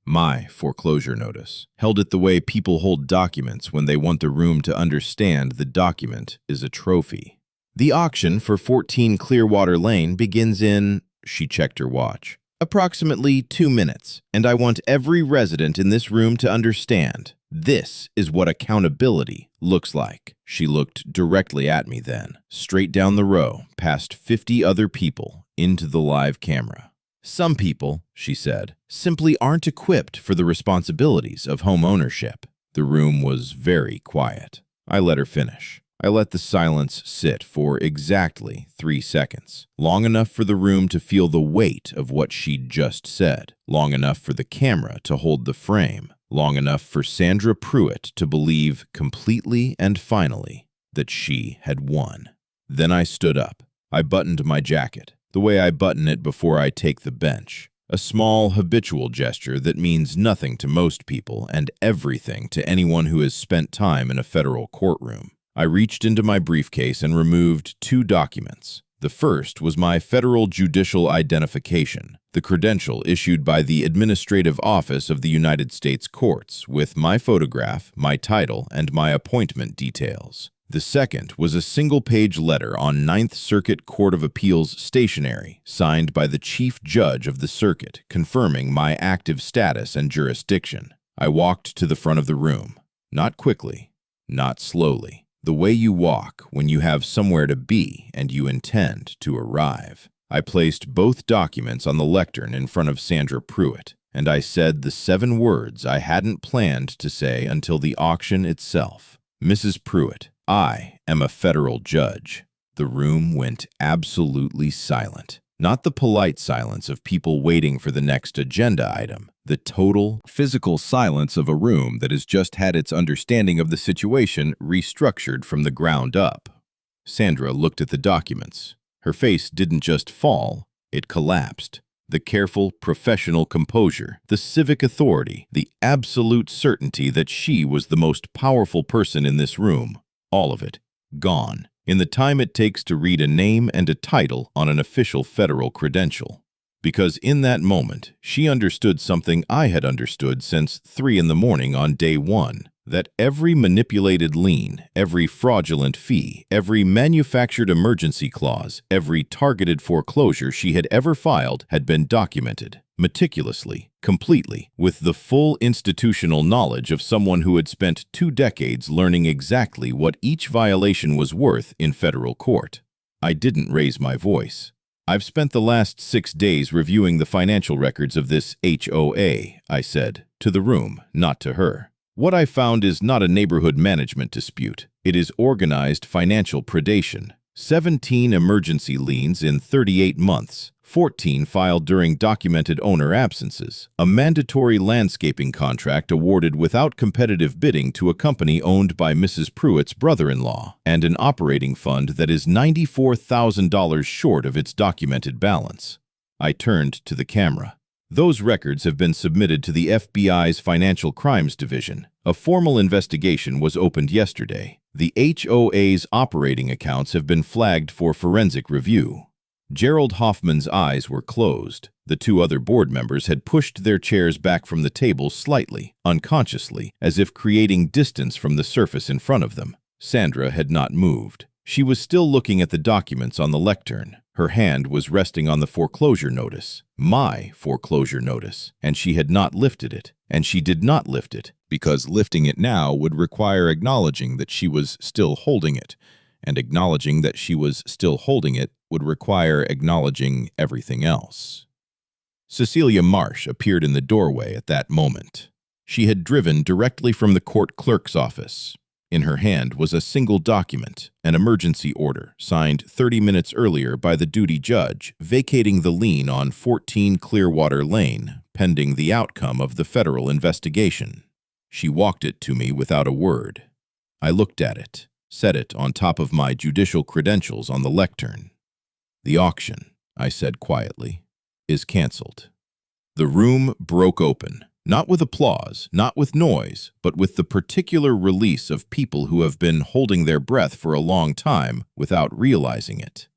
My foreclosure notice. Held it the way people hold documents when they want the room to understand the document is a trophy. The auction for 14 Clearwater Lane begins in, she checked her watch, approximately 2 minutes, and I want every resident in this room to understand this is what accountability looks like. She looked directly at me then, straight down the row, past 50 other people, into the live camera. Some people, she said, simply aren't equipped for the responsibilities of home ownership. The room was very quiet. I let her finish. I let the silence sit for exactly 3 seconds, long enough for the room to feel the weight of what she'd just said, long enough for the camera to hold the frame, long enough for Sandra Pruitt to believe completely and finally that she had won. Then I stood up. I buttoned my jacket, the way I button it before I take the bench, a small habitual gesture that means nothing to most people and everything to anyone who has spent time in a federal courtroom. I reached into my briefcase and removed 2 documents. The first was my federal judicial identification, the credential issued by the Administrative Office of the United States Courts, with my photograph, my title, and my appointment details. The second was a single-page letter on Ninth Circuit Court of Appeals stationery, signed by the Chief Judge of the Circuit, confirming my active status and jurisdiction. I walked to the front of the room. Not quickly, not slowly. The way you walk when you have somewhere to be and you intend to arrive. I placed both documents on the lectern in front of Sandra Pruitt, and I said the 7 words I hadn't planned to say until the auction itself. Mrs. Pruitt, I am a federal judge. The room went absolutely silent. Not the polite silence of people waiting for the next agenda item. The total, physical silence of a room that has just had its understanding of the situation restructured from the ground up. Sandra looked at the documents. Her face didn't just fall, it collapsed. The careful, professional composure, the civic authority, the absolute certainty that she was the most powerful person in this room. All of it, gone. In the time it takes to read a name and a title on an official federal credential. Because in that moment, she understood something I had understood since 3 in the morning on day 1. that every manipulated lien, every fraudulent fee, every manufactured emergency clause, every targeted foreclosure she had ever filed had been documented, meticulously, completely, with the full institutional knowledge of someone who had spent 2 decades learning exactly what each violation was worth in federal court. I didn't raise my voice. "I've spent the last 6 days reviewing the financial records of this HOA," I said, to the room, not to her. "What I found is not a neighborhood management dispute. It is organized financial predation. 17 emergency liens in 38 months, 14 filed during documented owner absences, a mandatory landscaping contract awarded without competitive bidding to a company owned by Mrs. Pruitt's brother-in-law, and an operating fund that is $94,000 short of its documented balance." I turned to the camera. "Those records have been submitted to the FBI's Financial Crimes Division. A formal investigation was opened yesterday. The HOA's operating accounts have been flagged for forensic review." Gerald Hoffman's eyes were closed. The 2 other board members had pushed their chairs back from the table slightly, unconsciously, as if creating distance from the surface in front of them. Sandra had not moved. She was still looking at the documents on the lectern. Her hand was resting on the foreclosure notice, my foreclosure notice, and she had not lifted it. And she did not lift it, because lifting it now would require acknowledging that she was still holding it, and acknowledging that she was still holding it would require acknowledging everything else. Cecilia Marsh appeared in the doorway at that moment. She had driven directly from the court clerk's office. In her hand was a single document, an emergency order, signed 30 minutes earlier by the duty judge, vacating the lien on 14 Clearwater Lane, pending the outcome of the federal investigation. She walked it to me without a word. I looked at it, set it on top of my judicial credentials on the lectern. "The auction," I said quietly, "is canceled." The room broke open. Not with applause, not with noise, but with the particular release of people who have been holding their breath for a long time without realizing it.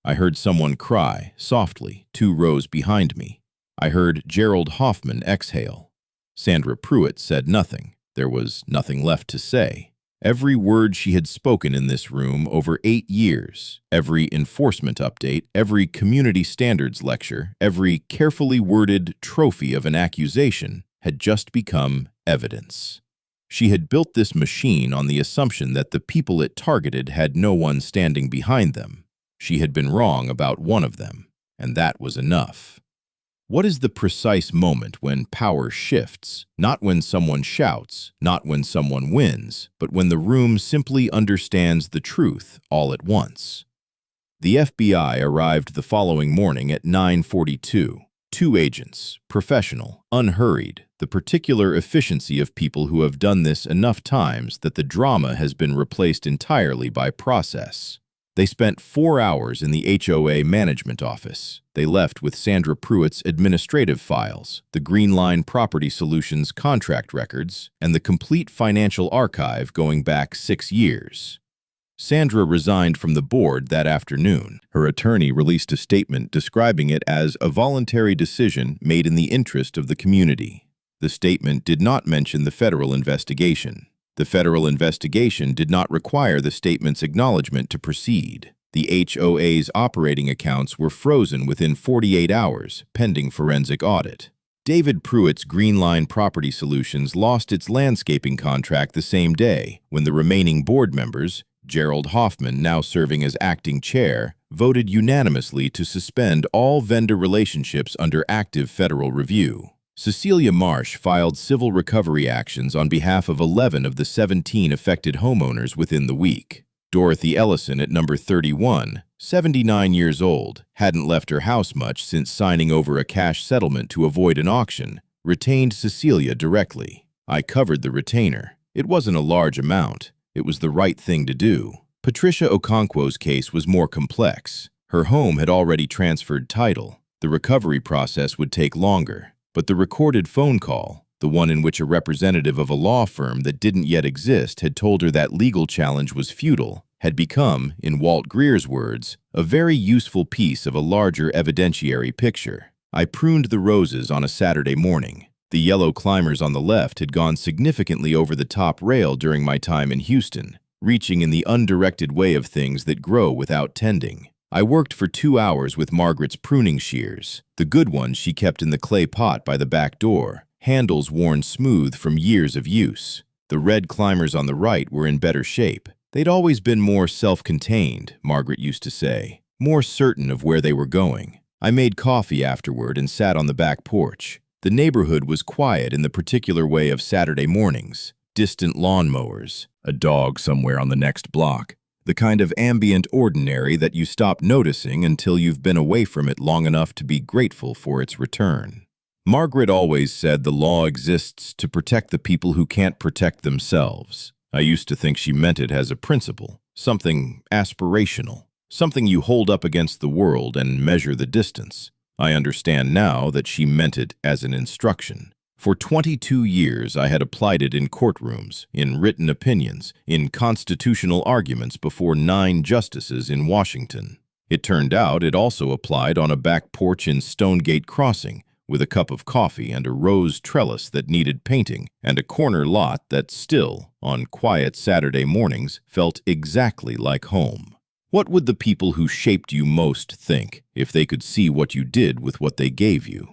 I heard someone cry, softly, 2 rows behind me. I heard Gerald Hoffman exhale. Sandra Pruitt said nothing. There was nothing left to say. Every word she had spoken in this room over 8 years, every enforcement update, every community standards lecture, every carefully worded trophy of an accusation, had just become evidence. She had built this machine on the assumption that the people it targeted had no one standing behind them. She had been wrong about one of them, and that was enough. What is the precise moment when power shifts? Not when someone shouts, not when someone wins, but when the room simply understands the truth all at once. The FBI arrived the following morning at 9:42. 2 agents, professional, unhurried, the particular efficiency of people who have done this enough times that the drama has been replaced entirely by process. They spent 4 hours in the HOA management office. They left with Sandra Pruitt's administrative files, the Green Line Property Solutions contract records, and the complete financial archive going back 6 years. Sandra resigned from the board that afternoon. Her attorney released a statement describing it as a voluntary decision made in the interest of the community. The statement did not mention the federal investigation. The federal investigation did not require the statement's acknowledgement to proceed. The HOA's operating accounts were frozen within 48 hours, pending forensic audit. David Pruitt's Green Line Property Solutions lost its landscaping contract the same day when the remaining board members, Gerald Hoffman, now serving as acting chair, voted unanimously to suspend all vendor relationships under active federal review. Cecilia Marsh filed civil recovery actions on behalf of 11 of the 17 affected homeowners within the week. Dorothy Ellison at number 31, 79 years old, hadn't left her house much since signing over a cash settlement to avoid an auction, retained Cecilia directly. I covered the retainer. It wasn't a large amount. It was the right thing to do. Patricia Okonkwo's case was more complex. Her home had already transferred title. The recovery process would take longer. But the recorded phone call, the one in which a representative of a law firm that didn't yet exist had told her that legal challenge was futile, had become, in Walt Greer's words, a very useful piece of a larger evidentiary picture. I pruned the roses on a Saturday morning. The yellow climbers on the left had gone significantly over the top rail during my time in Houston, reaching in the undirected way of things that grow without tending. I worked for 2 hours with Margaret's pruning shears, the good ones she kept in the clay pot by the back door, handles worn smooth from years of use. The red climbers on the right were in better shape. They'd always been more self-contained, Margaret used to say, more certain of where they were going. I made coffee afterward and sat on the back porch. The neighborhood was quiet in the particular way of Saturday mornings. Distant lawnmowers, a dog somewhere on the next block. The kind of ambient ordinary that you stop noticing until you've been away from it long enough to be grateful for its return. Margaret always said the law exists to protect the people who can't protect themselves. I used to think she meant it as a principle, something aspirational, something you hold up against the world and measure the distance. I understand now that she meant it as an instruction. For 22 years, I had applied it in courtrooms, in written opinions, in constitutional arguments before 9 justices in Washington. It turned out it also applied on a back porch in Stonegate Crossing, with a cup of coffee and a rose trellis that needed painting, and a corner lot that still, on quiet Saturday mornings, felt exactly like home. What would the people who shaped you most think if they could see what you did with what they gave you?